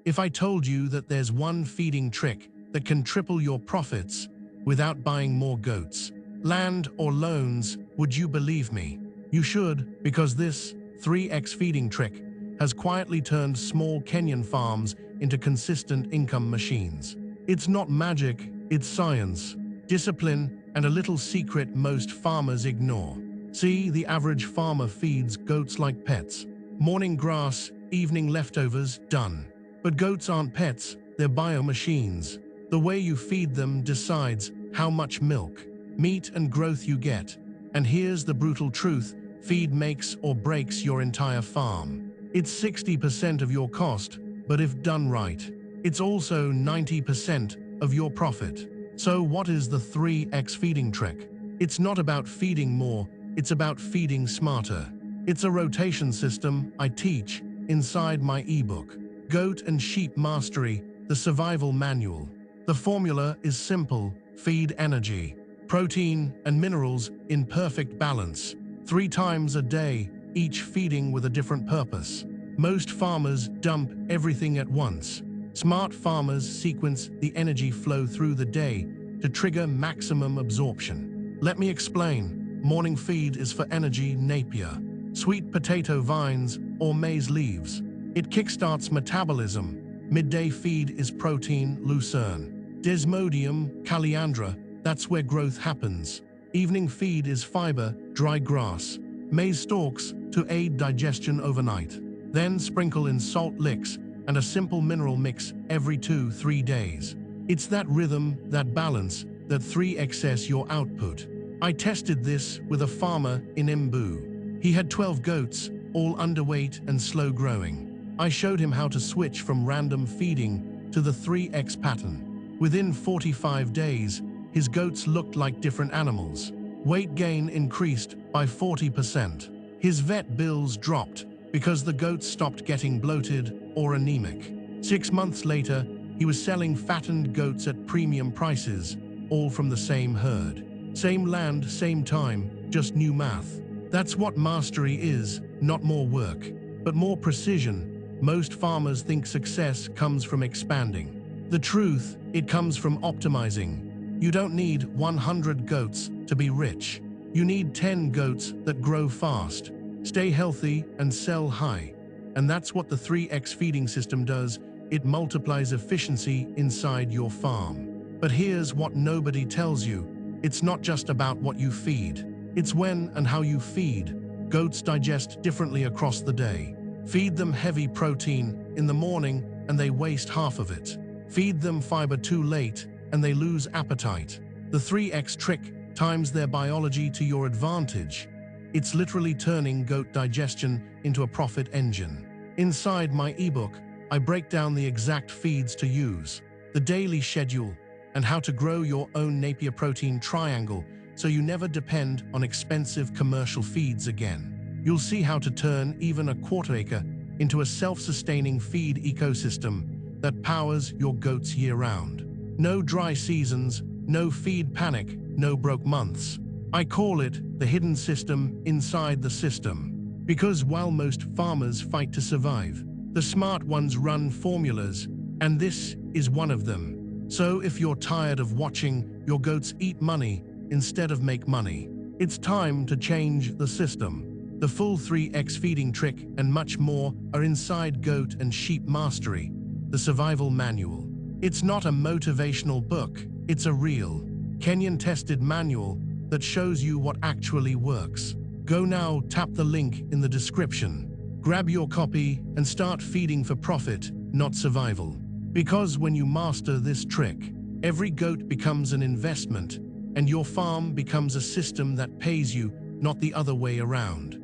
If I told you that there's one feeding trick that can triple your profits without buying more goats, land, or loans, would you believe me? You should, because this 3x feeding trick has quietly turned small Kenyan farms into consistent income machines. It's not magic, it's science, discipline, and a little secret most farmers ignore. See, the average farmer feeds goats like pets. Morning grass, evening leftovers, done. But goats aren't pets, they're bio-machines. The way you feed them decides how much milk, meat, and growth you get. And here's the brutal truth: feed makes or breaks your entire farm. It's 60% of your cost, but if done right, it's also 90% of your profit. So what is the 3x feeding trick? It's not about feeding more, it's about feeding smarter. It's a rotation system I teach inside my ebook, Goat and Sheep Mastery, the Survival Manual. The formula is simple: feed energy, protein, and minerals in perfect balance, 3 times a day, each feeding with a different purpose. Most farmers dump everything at once. Smart farmers sequence the energy flow through the day to trigger maximum absorption. Let me explain. Morning feed is for energy: napier, sweet potato vines, or maize leaves. It kickstarts metabolism. Midday feed is protein: lucerne, desmodium, calandra. That's where growth happens. Evening feed is fiber: dry grass, maize stalks, to aid digestion overnight. Then sprinkle in salt licks and a simple mineral mix every 2-3 days. It's that rhythm, that balance, that 3x's your output. I tested this with a farmer in Embu. He had 12 goats, all underweight and slow growing. I showed him how to switch from random feeding to the 3x pattern. Within 45 days, his goats looked like different animals. Weight gain increased by 40%. His vet bills dropped because the goats stopped getting bloated or anemic. 6 months later, he was selling fattened goats at premium prices, all from the same herd. Same land, same time, just new math. That's what mastery is: not more work, but more precision. Most farmers think success comes from expanding. The truth, it comes from optimizing. You don't need 100 goats to be rich. You need 10 goats that grow fast, stay healthy, and sell high. And that's what the 3x feeding system does. It multiplies efficiency inside your farm. But here's what nobody tells you. It's not just about what you feed. It's when and how you feed. Goats digest differently across the day. Feed them heavy protein in the morning and they waste half of it. Feed them fiber too late and they lose appetite. The 3x trick times their biology to your advantage. It's literally turning goat digestion into a profit engine. Inside my ebook, I break down the exact feeds to use, the daily schedule, and how to grow your own Napier protein triangle so you never depend on expensive commercial feeds again. You'll see how to turn even a quarter acre into a self-sustaining feed ecosystem that powers your goats year-round. No dry seasons, no feed panic, no broke months. I call it the hidden system inside the system. Because while most farmers fight to survive, the smart ones run formulas, and this is one of them. So if you're tired of watching your goats eat money instead of make money, it's time to change the system. The full 3x feeding trick and much more are inside Goat and Sheep Mastery, the Survival Manual. It's not a motivational book, it's a real, Kenyan-tested manual that shows you what actually works. Go now, tap the link in the description. Grab your copy and start feeding for profit, not survival. Because when you master this trick, every goat becomes an investment, and your farm becomes a system that pays you, not the other way around.